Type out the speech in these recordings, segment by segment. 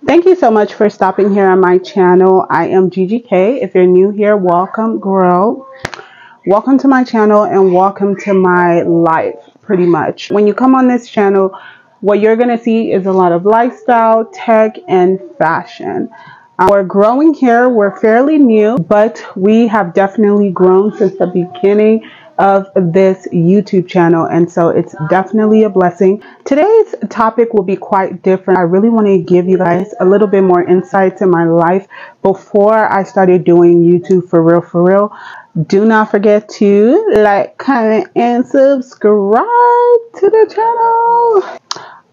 Thank you so much for stopping here on my channel. I am Gigi K. If you're new here, welcome, girl. Welcome to my channel and welcome to my life, pretty much. When you come on this channel, what you're going to see is a lot of lifestyle, tech, and fashion. We're growing here. We're fairly new, but we have definitely grown since the beginning of this YouTube channel, and so it's definitely a blessing. Today's topic will be quite different. I really want to give you guys a little bit more insights in my life before I started doing YouTube for real. Do not forget to like, comment, and subscribe to the channel.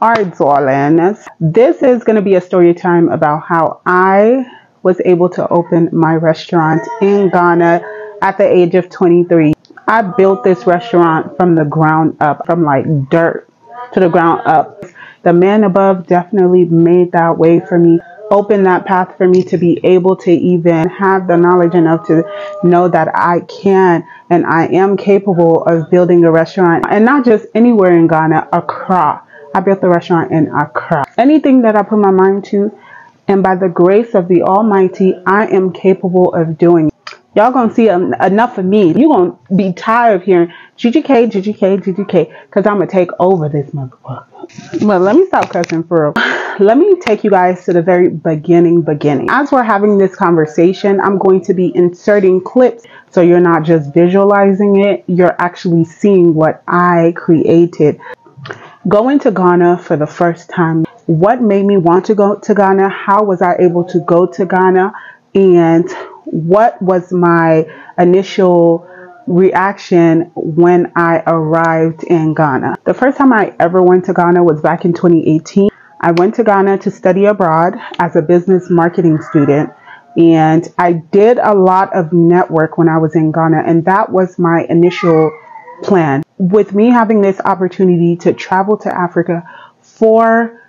Alright, darling. This is going to be a story time about how I was able to open my restaurant in Ghana at the age of 23. I built this restaurant from the ground up, from like dirt to the ground up. The man above definitely made that way for me, opened that path for me to be able to even have the knowledge enough to know that I can and I am capable of building a restaurant, and not just anywhere in Ghana, Accra. I built the restaurant in Accra. Anything that I put my mind to, and by the grace of the Almighty, I am capable of doing it. Y'all gonna see enough of me. You gonna be tired of hearing Gigi K, Gigi K, Gigi K, because I'm gonna take over this motherfucker. Well, let me stop cussing for real. Let me take you guys to the very beginning. As we're having this conversation, I'm going to be inserting clips, so you're not just visualizing it, you're actually seeing what I created. Going to Ghana for the first time. What made me want to go to Ghana? How was I able to go to Ghana? And what was my initial reaction when I arrived in Ghana? The first time I ever went to Ghana was back in 2018. I went to Ghana to study abroad as a business marketing student. And I did a lot of network when I was in Ghana. And that was my initial plan. With me having this opportunity to travel to Africa for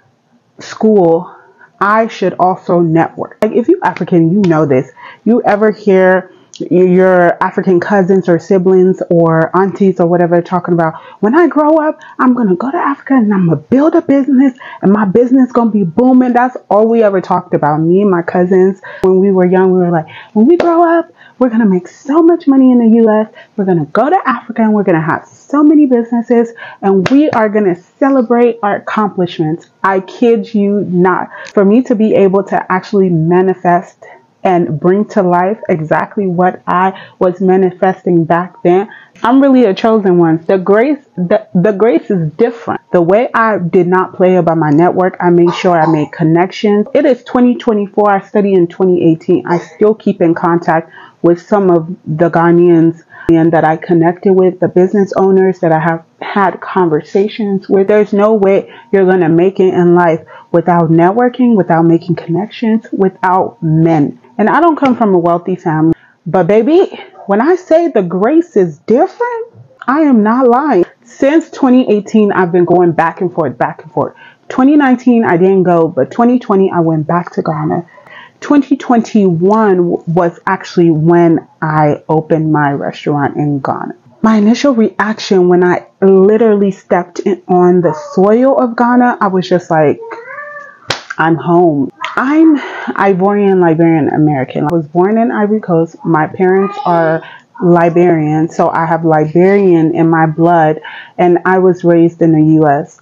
school, I should also network. Like, if you're African, you know this. You ever hear your African cousins or siblings or aunties or whatever talking about, when I grow up, I'm going to go to Africa and I'm going to build a business and my business going to be booming. That's all we ever talked about. Me and my cousins, when we were young, we were like, when we grow up, we're going to make so much money in the US. We're going to go to Africa and we're going to have so many businesses and we are going to celebrate our accomplishments. I kid you not. For me to be able to actually manifest and bring to life exactly what I was manifesting back then, I'm really a chosen one. The grace is different. The way I did not play about my network, I made sure I made connections. It is 2024. I studied in 2018. I still keep in contact with some of the Ghanaians and that I connected with, the business owners that I have had conversations with. There's no way you're going to make it in life without networking, without making connections, without men. And I don't come from a wealthy family, but baby, when I say the grace is different, I am not lying. Since 2018, I've been going back and forth. 2019, I didn't go, but 2020, I went back to Ghana. 2021 was actually when I opened my restaurant in Ghana. My initial reaction when I literally stepped on the soil of Ghana, I was just like, I'm home. I'm Ivorian, Liberian, American. I was born in Ivory Coast. My parents are Liberian, so I have Liberian in my blood, and I was raised in the US.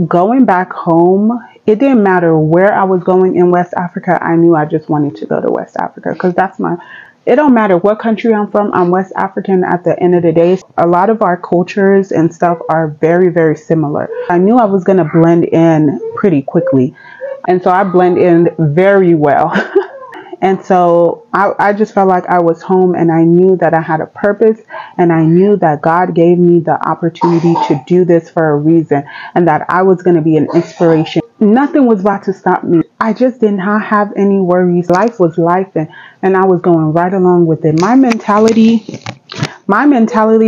Going back home, it didn't matter where I was going in West Africa. I knew I just wanted to go to West Africa because it don't matter what country I'm from. I'm West African at the end of the day. A lot of our cultures and stuff are very similar. I knew I was going to blend in pretty quickly. And so I blend in very well. And so I just felt like I was home, and I knew that I had a purpose, and I knew that God gave me the opportunity to do this for a reason, and that I was going to be an inspiration. Nothing was about to stop me. I just did not have any worries. Life was life, and I was going right along with it. My mentality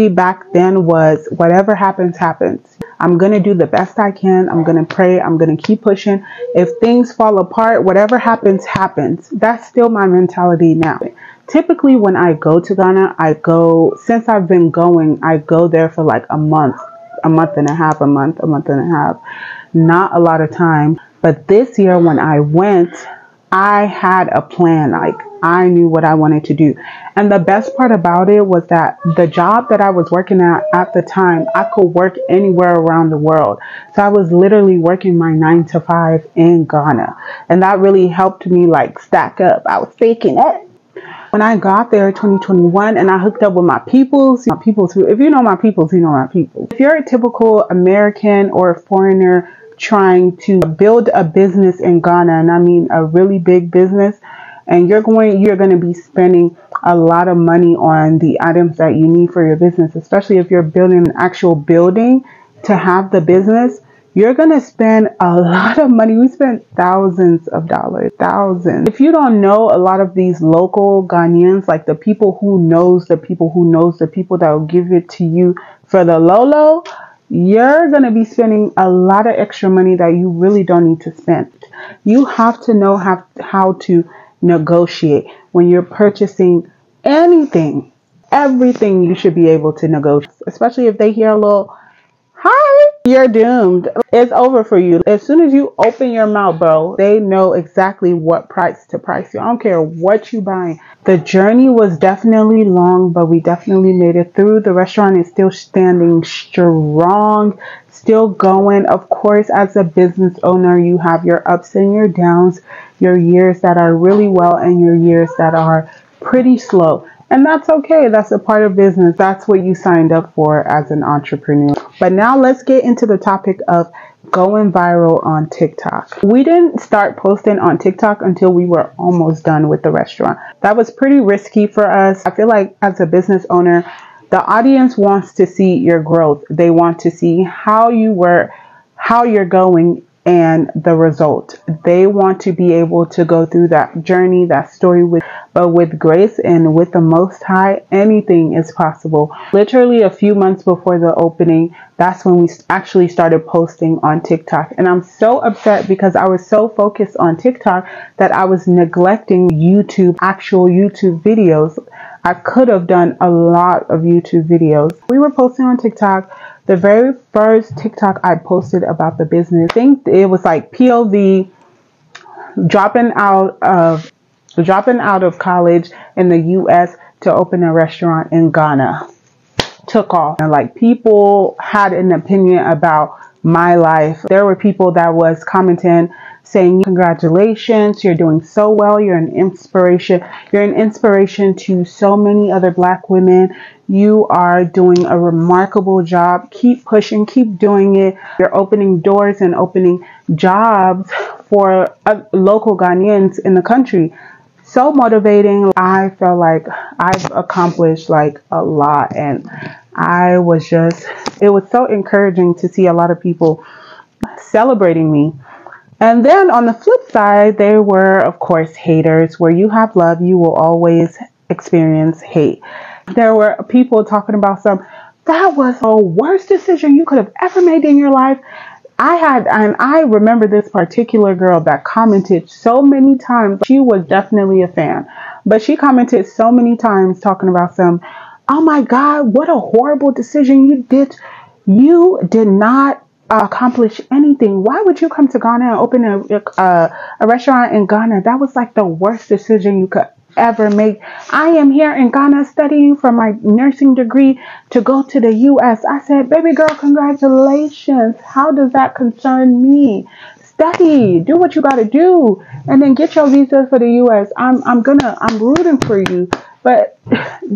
back then was whatever happens, happens. I'm going to do the best I can. I'm going to pray. I'm going to keep pushing. If things fall apart, whatever happens, happens. That's still my mentality now. Typically, when I go to Ghana, since I've been going, I go there for like a month and a half. Not a lot of time. But this year when I went, I had a plan. Like, I knew what I wanted to do. And the best part about it was that the job that I was working at the time, I could work anywhere around the world. So I was literally working my 9 to 5 in Ghana. And that really helped me like stack up. I was faking it. When I got there 2021 and I hooked up with my peoples who, if you know my peoples, you know my peoples. If you're a typical American or a foreigner trying to build a business in Ghana, and I mean a really big business, and you're going to be spending a lot of money on the items that you need for your business, especially if you're building an actual building to have the business. You're going to spend a lot of money. We spent thousands of dollars, thousands. If you don't know a lot of these local Ghanaians, like the people who knows the people who knows the people that will give it to you for the low, you're going to be spending a lot of extra money that you really don't need to spend. You have to know how to negotiate when you're purchasing anything. Everything you should be able to negotiate, especially if they hear a little hi, you're doomed. It's over for you. As soon as you open your mouth, bro, they know exactly what price to price you. I don't care what you buying. The journey was definitely long, but we definitely made it through. The restaurant is still standing strong, still going. Of course, as a business owner, you have your ups and your downs, your years that are really well and your years that are pretty slow. And that's okay. That's a part of business. That's what you signed up for as an entrepreneur. But now let's get into the topic of going viral on TikTok. We didn't start posting on TikTok until we were almost done with the restaurant. That was pretty risky for us. I feel like as a business owner, the audience wants to see your growth. They want to see how you're going and the result. They want to be able to go through that journey, that story but with grace and with the Most High, anything is possible. Literally a few months before the opening, that's when we actually started posting on TikTok. And I'm so upset because I was so focused on TikTok that I was neglecting actual YouTube videos. I could have done a lot of YouTube videos. We were posting on TikTok. The very first TikTok I posted about the business, I think it was like POV, dropping out of college in the US to open a restaurant in Ghana. Took off, and like people had an opinion about my life. There were people that was commenting saying, congratulations, you're doing so well, you're an inspiration to so many other Black women. You are doing a remarkable job. Keep pushing, keep doing it. You're opening doors and opening jobs for local Ghanaians in the country. So motivating. I felt like I've accomplished like a lot, and it was so encouraging to see a lot of people celebrating me. And then on the flip side, there were, of course, haters. Where you have love, you will always experience hate. There were people talking about that was the worst decision you could have ever made in your life. I remember this particular girl that commented so many times. She was definitely a fan, but she commented so many times talking about oh my God, what a horrible decision you did. You did not accomplish anything. Why would you come to Ghana and open a restaurant in Ghana? That was like the worst decision you could ever make. I am here in Ghana studying for my nursing degree to go to the US. I said, baby girl, congratulations. How does that concern me? Study, do what you got to do, and then get your visa for the US. I'm rooting for you, but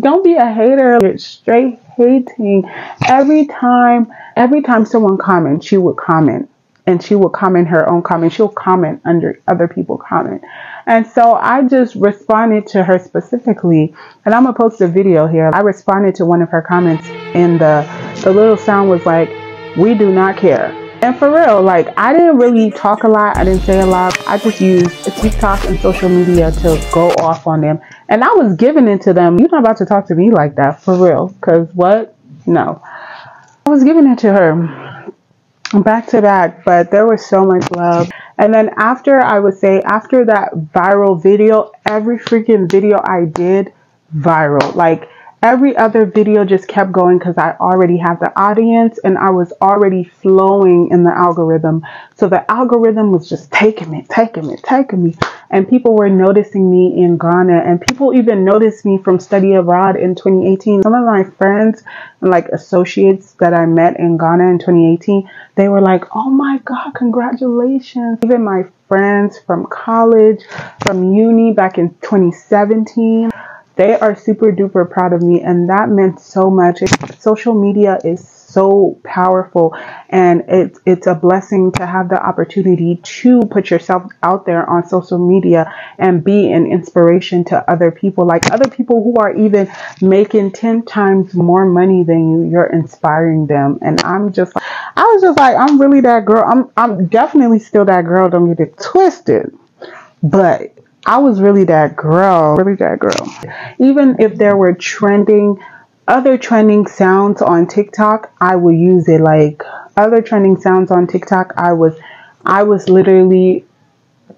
don't be a hater. You're straight hating. Every time someone comments, she would comment, and she would comment her own comment. She'll comment under other people's comment. And so I just responded to her specifically, and I'm gonna post a video here. I responded to one of her comments, and the little sound was like, "We do not care." And for real, like, I didn't really talk a lot. I didn't say a lot. I just used TikTok and social media to go off on them. And I was giving it to them. You're not about to talk to me like that, for real. Because what? No. I was giving it to her back to back, but there was so much love. And then after that viral video, every freaking video I did viral. Like, every other video just kept going because I already have the audience and I was already flowing in the algorithm. So the algorithm was just taking me. And people were noticing me in Ghana, and people even noticed me from study abroad in 2018. Some of my friends and like associates that I met in Ghana in 2018, they were like, oh my God, congratulations. Even my friends from college, from uni back in 2017, they are super duper proud of me, and that meant so much. Social media is so powerful, and it's a blessing to have the opportunity to put yourself out there on social media and be an inspiration to other people, like other people who are even making 10 times more money than you. You're inspiring them, and I was just like, I'm really that girl. I'm definitely still that girl. Don't get it twisted, but I was really that girl, Even if there were other trending sounds on TikTok, I would use it. Like other trending sounds on TikTok, I was literally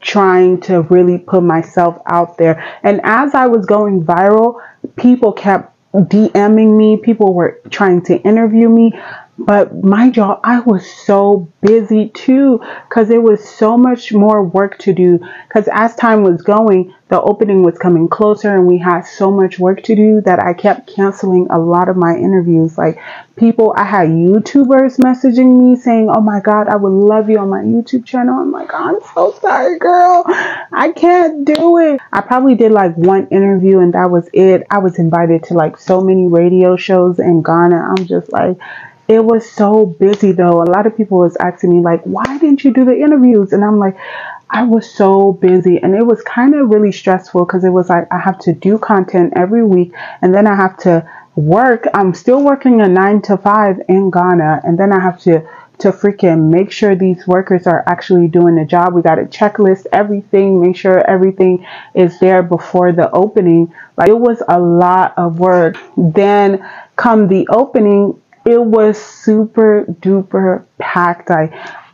trying to really put myself out there. And as I was going viral, people kept DMing me. People were trying to interview me. But mind y'all, I was so busy too, because there was so much more work to do. Because as time was going, the opening was coming closer and we had so much work to do that I kept canceling a lot of my interviews. Like I had YouTubers messaging me saying, oh my God, I would love you on my YouTube channel. I'm like, I'm so sorry, girl. I can't do it. I probably did like one interview and that was it. I was invited to like so many radio shows in Ghana. I'm just like, it was so busy though. A lot of people was asking me like, why didn't you do the interviews? And I'm like, I was so busy, and it was kind of really stressful because it was like I have to do content every week, and then I have to work. I'm still working a 9 to 5 in Ghana, and then I have to freaking make sure these workers are actually doing the job. We got to checklist everything, make sure everything is there before the opening. Like it was a lot of work. Then come the opening, it was super duper packed.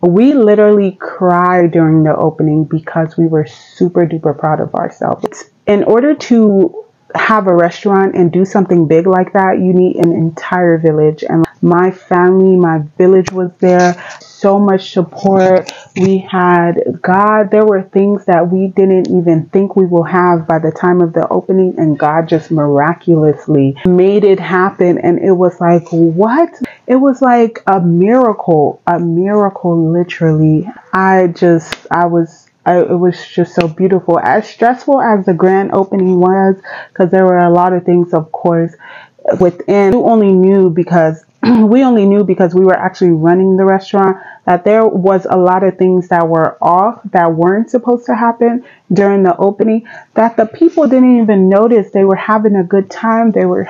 We literally cried during the opening because we were super duper proud of ourselves. In order to have a restaurant and do something big like that, you need an entire village. And my family, my village was there. So much support. We had God. There were things that we didn't even think we will have by the time of the opening, and God just miraculously made it happen. And it was like, what? It was like a miracle literally. It was just so beautiful. As stressful as the grand opening was, because there were a lot of things, of course, within. We only knew because we were actually running the restaurant, that there was a lot of things that were off, that weren't supposed to happen during the opening, that the people didn't even notice. They were having a good time. They were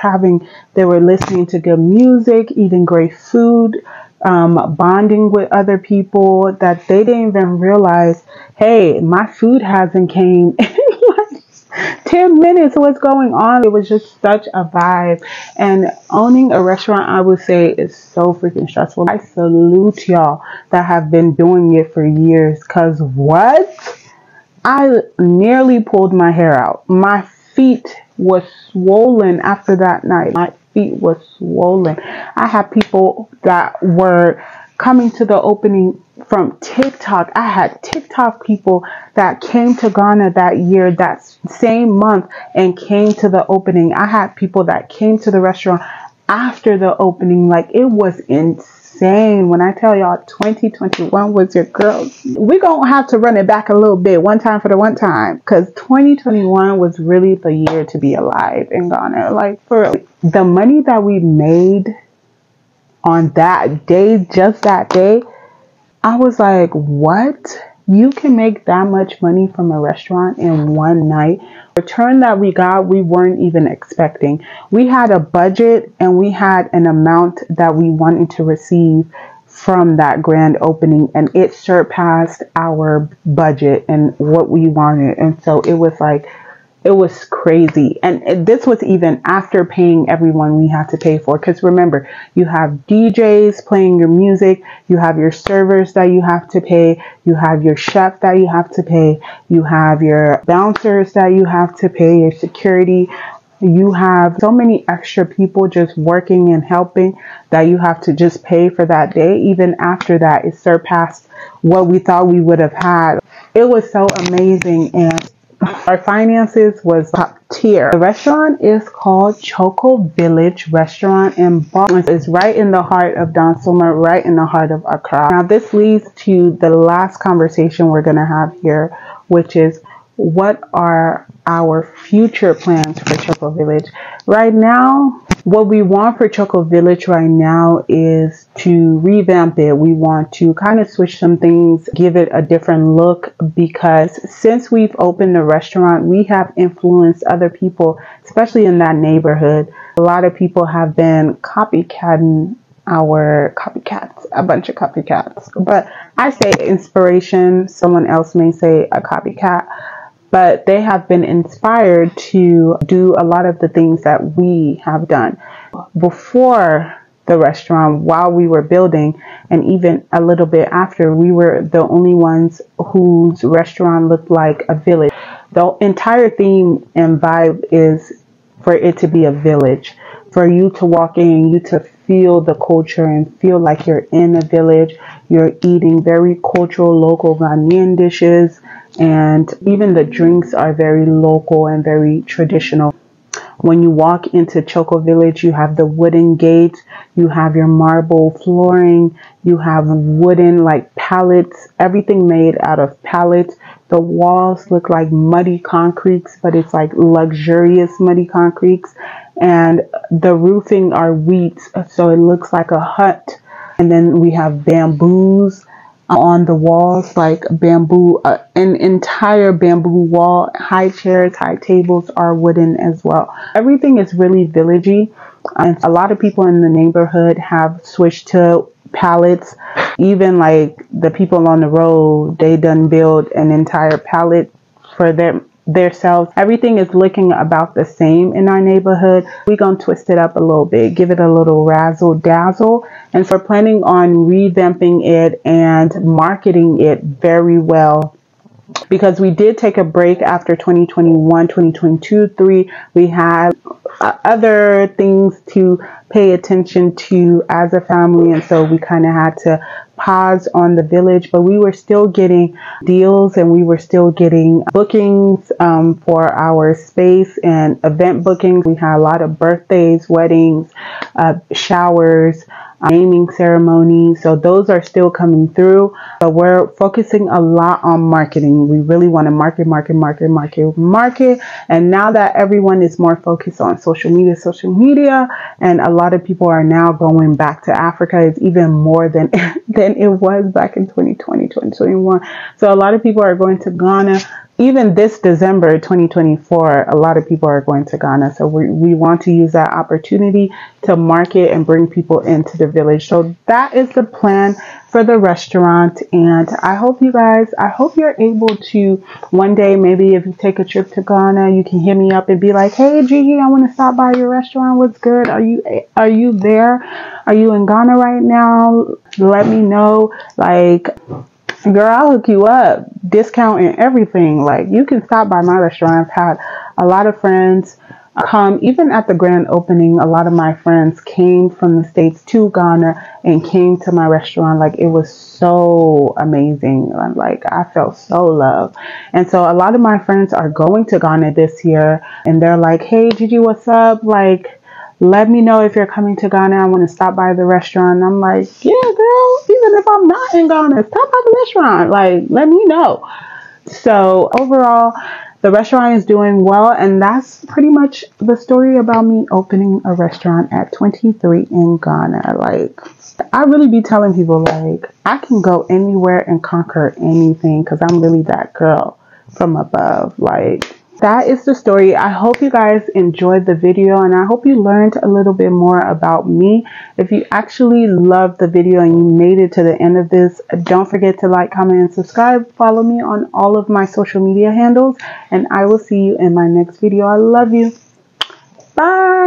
listening to good music, eating great food, bonding with other people, that they didn't even realize, hey, my food hasn't came in like 10 minutes. What's going on? It was just such a vibe. And owning a restaurant, I would say, is so freaking stressful. I salute y'all that have been doing it for years, because what? I nearly pulled my hair out. My feet was swollen after that night. My feet was swollen. I had people that were coming to the opening from TikTok. I had TikTok people that came to Ghana that year, that same month, and came to the opening. I had people that came to the restaurant after the opening. Like, it was insane. When I tell y'all 2021 was your girl, we gonna have to run it back a little bit, one time for the one time, because 2021 was really the year to be alive in Ghana. Like, for the money that we made on that day, just that day, I was like, what? You can make that much money from a restaurant in one night? The return that we got, we weren't even expecting. We had a budget and we had an amount that we wanted to receive from that grand opening, and it surpassed our budget and what we wanted. And so it was like, it was crazy. And this was even after paying everyone we had to pay for. Because remember, you have DJs playing your music. You have your servers that you have to pay. You have your chef that you have to pay. You have your bouncers that you have to pay, your security. You have so many extra people just working and helping that you have to just pay for that day. Even after that, it surpassed what we thought we would have had. It was so amazing, and our finances was top tier. The restaurant is called Choco Village Restaurant and Bar. It's right in the heart of Don Summer, right in the heart of Accra. Now this leads to the last conversation we're going to have here, which is what are our future plans for Choco Village. Right now, what we want for Choco Village right now is to revamp it. We want to kind of switch some things, give it a different look, because since we've opened the restaurant, we have influenced other people, especially in that neighborhood. A lot of people have been copycatting our copycats, a bunch of copycats. But I say inspiration, someone else may say a copycat. But they have been inspired to do a lot of the things that we have done. Before the restaurant, while we were building, and even a little bit after, we were the only ones whose restaurant looked like a village. The entire theme and vibe is for it to be a village, for you to walk in, you to feel the culture and feel like you're in a village. You're eating very cultural, local Ghanaian dishes. And even the drinks are very local and very traditional. When you walk into Choco Village, you have the wooden gates, you have your marble flooring, you have wooden like pallets, everything made out of pallets. The walls look like muddy concretes, but it's like luxurious muddy concretes. And the roofing are wheat, so it looks like a hut. And then we have bamboos on the walls, like bamboo, an entire bamboo wall. High chairs, high tables are wooden as well. Everything is really villagey, and a lot of people in the neighborhood have switched to pallets. Even like the people on the road, they done build an entire pallet for themselves. Everything is looking about the same in our neighborhood. We're gonna twist it up a little bit, give it a little razzle dazzle, and so we're planning on revamping it and marketing it very well, because we did take a break after 2021, 2022, 3. We had other things to pay attention to as a family, and so we kind of had to pause on the village, but we were still getting deals and we were still getting bookings for our space and event bookings. We had a lot of birthdays, weddings, showers, naming ceremonies. So those are still coming through, but we're focusing a lot on marketing. We really want to market. And now that everyone is more focused on social media, and a lot of people are now going back to Africa, it's even more than it was back in 2020, 2021. So a lot of people are going to Ghana. Even this December 2024, a lot of people are going to Ghana. So we want to use that opportunity to market and bring people into the village. So that is the plan for the restaurant. And I hope you're able to one day, maybe if you take a trip to Ghana, you can hit me up and be like, hey, Gigi, I want to stop by your restaurant. What's good? Are you there? Are you in Ghana right now? Let me know. Like, girl, I'll hook you up, discount and everything. Like, you can stop by my restaurant. I've had a lot of friends come, even at the grand opening. A lot of my friends came from the States to Ghana and came to my restaurant. Like, it was so amazing. Like, I felt so loved. And so a lot of my friends are going to Ghana this year, and they're like, hey, Gigi, what's up? Like, let me know if you're coming to Ghana. I want to stop by the restaurant. I'm like, yeah, girl, even if I'm not in Ghana, stop by the restaurant. Like, let me know. So overall, the restaurant is doing well. And that's pretty much the story about me opening a restaurant at 23 in Ghana. Like, I really be telling people, like, I can go anywhere and conquer anything, because I'm really that girl from above. Like, that is the story. I hope you guys enjoyed the video, and I hope you learned a little bit more about me. If you actually loved the video and you made it to the end of this, don't forget to like, comment, and subscribe. Follow me on all of my social media handles, and I will see you in my next video. I love you. Bye.